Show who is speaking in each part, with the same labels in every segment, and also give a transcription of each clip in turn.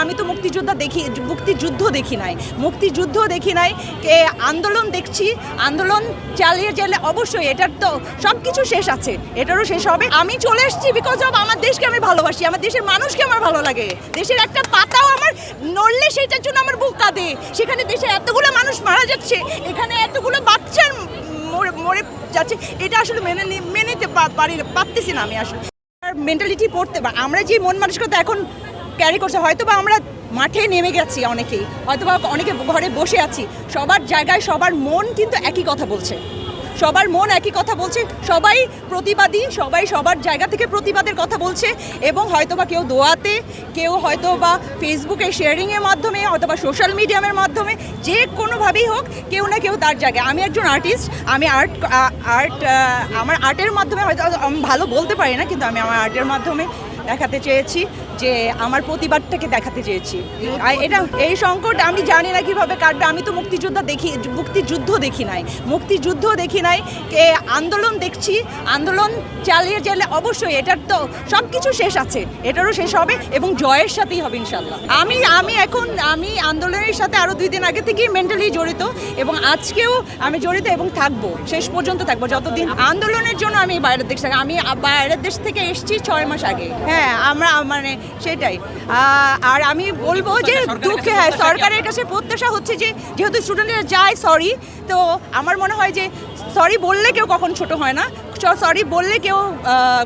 Speaker 1: আমি তো মুক্তিযুদ্ধ দেখি নাই, আন্দোলন দেখছি। আন্দোলন চালিয়ে গেলে অবশ্যই এটার তো সব কিছু শেষ আছে, এটারও শেষ হবে। আমি চলে এসেছি বিকজ অফ আমার দেশকে আমি ভালোবাসি, আমার দেশের মানুষকে আমার ভালো লাগে। দেশের একটা পাতাও আমার নড়লে সেটার জন্য আমার বুক কাঁদে। সেখানে দেশে এতগুলো মানুষ মারা যাচ্ছে, এখানে এতগুলো বাচ্চার মরে যাচ্ছে, এটা আসলে মেনে নিতে পারতেছি না আমি। আসলে মেন্টালিটি পড়তে বা আমরা যে মন মানসিকতা এখন ক্যারি করছে, হয়তো বা আমরা মাঠে নেমে গেছি, অনেকেই হয়তো বা অনেকে ঘরে বসে আছি, সবার জায়গায় সবার মন কিন্তু একই কথা বলছে, সবাই প্রতিবাদী, সবাই সবার জায়গা থেকে প্রতিবাদের কথা বলছে। এবং হয়তো বা কেউ দোয়াতে, কেউ হয়তো বা ফেসবুকে শেয়ারিংয়ের মাধ্যমে, হয়তো বা সোশ্যাল মিডিয়ামের মাধ্যমে, যে কোনোভাবেই হোক কেউ না কেউ তার জায়গায়। আমি একজন আর্টিস্ট, আমি আমার আর্টের মাধ্যমে, হয়তো আমি ভালো বলতে পারি না, কিন্তু আমি আমার আর্টের মাধ্যমে দেখাতে চেয়েছি যে আমার প্রতিবাদটাকে দেখাতে চেয়েছি। এই সংকট আমি জানি না কিভাবে কাটবে। আমি তো মুক্তিযুদ্ধ দেখি নাই, আন্দোলন দেখছি। আন্দোলন চালিয়ে গেলে অবশ্যই এটার তো সব কিছু শেষ আছে, এটারও শেষ হবে এবং জয়ের সাথেই হবে ইনশাল্লাহ। আমি আন্দোলনের সাথে আরও 2 দিন আগে থেকেই মেন্টালি জড়িত এবং আজকেও আমি জড়িত এবং থাকবো, শেষ পর্যন্ত থাকবো যতদিন। আন্দোলনের জন্য আমি বাইরের দেশ থেকে এসেছি 6 মাস আগে। হ্যাঁ, আমরা মানে সেটাই। আর আমি বলবো যে দুঃখে, হ্যাঁ, সরকারের কাছে প্রত্যাশা হচ্ছে যে যেহেতু স্টুডেন্টরা যায় সরি, তো আমার মনে হয় যে সরি বললে কেউ কখন ছোট হয় না, সরি বললে কেউ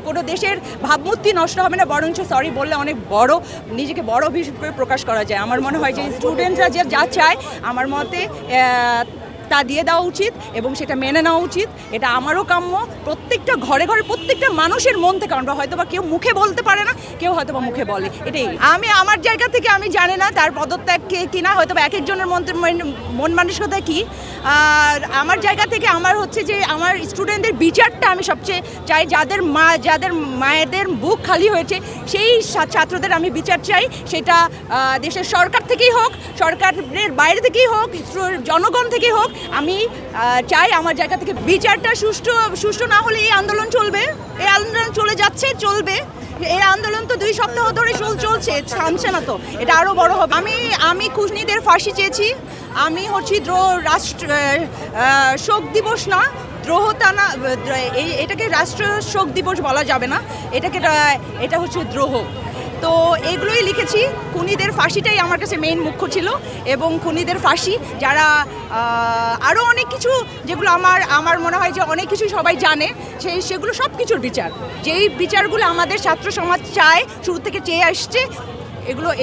Speaker 1: কোনো দেশের ভাবমূর্তি নষ্ট হবে না, বরঞ্চ সরি বললে অনেক বড়, নিজেকে বড় হিসেবে প্রকাশ করা যায়। আমার মনে হয় যে স্টুডেন্টরা যা চায় আমার মতে তা দিয়ে দেওয়া উচিত এবং সেটা মেনে নেওয়া উচিত। এটা আমারও কাম্য। প্রত্যেকটা ঘরে প্রত্যেকটা মানুষের মন থেকে, আমরা হয়তো বা কেউ মুখে বলতে পারে না, কেউ হয়তো বা মুখে বলে। এটাই আমি আমার জায়গা থেকে আমি জানি না তার পদত্যাগ কিনা, হয়তো বা এক একজনের মন মানসিকতা কী। আর আমার জায়গা থেকে আমার হচ্ছে যে আমার স্টুডেন্টদের বিচারটা আমি সবচেয়ে চাই। যাদের মায়েদের বুক খালি হয়েছে সেই ছাত্রদের আমি বিচার চাই। সেটা দেশের সরকার থেকেই হোক, সরকারের বাইরে থেকেই হোক, জনগণ থেকেই হোক। আমি চাই আমার জায়গা থেকে বিচারটা সুষ্ঠু না হলে এই আন্দোলন চলবে, এই আন্দোলন চলবে। এই আন্দোলন তো 2 সপ্তাহ ধরে চলছে, থামছে না, তো এটা আরও বড় হবে। আমি খুনিদের ফাঁসি চেয়েছি। আমি হচ্ছি শোক দিবস না, দ্রোহতা না, এটাকে রাষ্ট্রীয় শোক দিবস বলা যাবে না, এটা হচ্ছে দ্রোহ। তো এগুলোই লিখেছি। খুনিদের ফাঁসিটাই আমার কাছে মেইন মুখ্য ছিল এবং খুনিদের ফাঁসি, যারা আরও অনেক কিছু যেগুলো আমার মনে হয় যে অনেক কিছু সবাই জানে, সেগুলো সব কিছুর বিচার, যেই বিচারগুলো আমাদের ছাত্র সমাজ চায়, শুরু থেকে চেয়ে আসছে,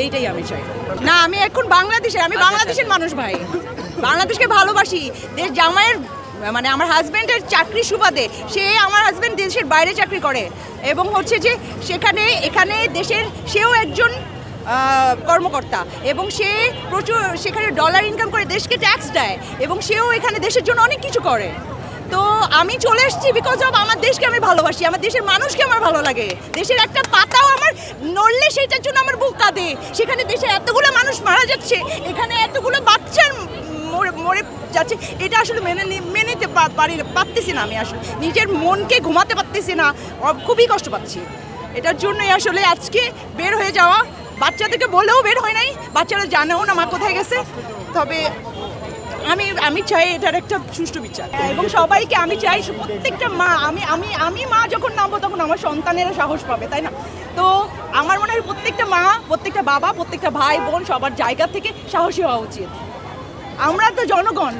Speaker 1: এইটাই আমি চাই। না, আমি এখন বাংলাদেশের মানুষ ভাই, বাংলাদেশকে ভালোবাসি। দেশ জামাইয়ের মানে আমার হাজব্যান্ডের চাকরি সুবাদে, আমার হাজব্যান্ড দেশের বাইরে চাকরি করে এবং হচ্ছে যে এখানে দেশের সেও একজন কর্মকর্তা এবং সে প্রচুর সেখানে ডলার ইনকাম করে, দেশকে ট্যাক্স দেয় এবং সেও এখানে দেশের জন্য অনেক কিছু করে। তো আমি চলে এসেছি বিকজ অফ আমার দেশকে আমি ভালোবাসি, আমার দেশের মানুষকে আমার ভালো লাগে। দেশের একটা পাতাও আমার নড়লে সেটার জন্য আমার বুক কাঁদে। সেখানে দেশে এতগুলো মানুষ মারা যাচ্ছে, এখানে এতগুলো বাচ্চার মরে যাচ্ছে, এটা আসলে মেনে নিতে পারতেছি না আমি। আসলে নিজের মনকে ঘুমাতে পারতেছি না, খুবই কষ্ট পাচ্ছি। এটার জন্যই আসলে আজকে বের হয়ে যাওয়া। বাচ্চাদেরকে বলেও বের হয় নাই, বাচ্চারা জানেও না মা কোথায় গেছে। তবে আমি চাই এটার একটা সুষ্ঠু বিচার এবং সবাইকে আমি চাই, প্রত্যেকটা মা, আমি মা যখন নামবো তখন আমার সন্তানেরা সাহস পাবে, তাই না? তো আমার মনে হয় প্রত্যেকটা মা, প্রত্যেকটা বাবা, প্রত্যেকটা ভাই বোন সবার জায়গা থেকে সাহসী হওয়া উচিত। আমরা তো জনগণ,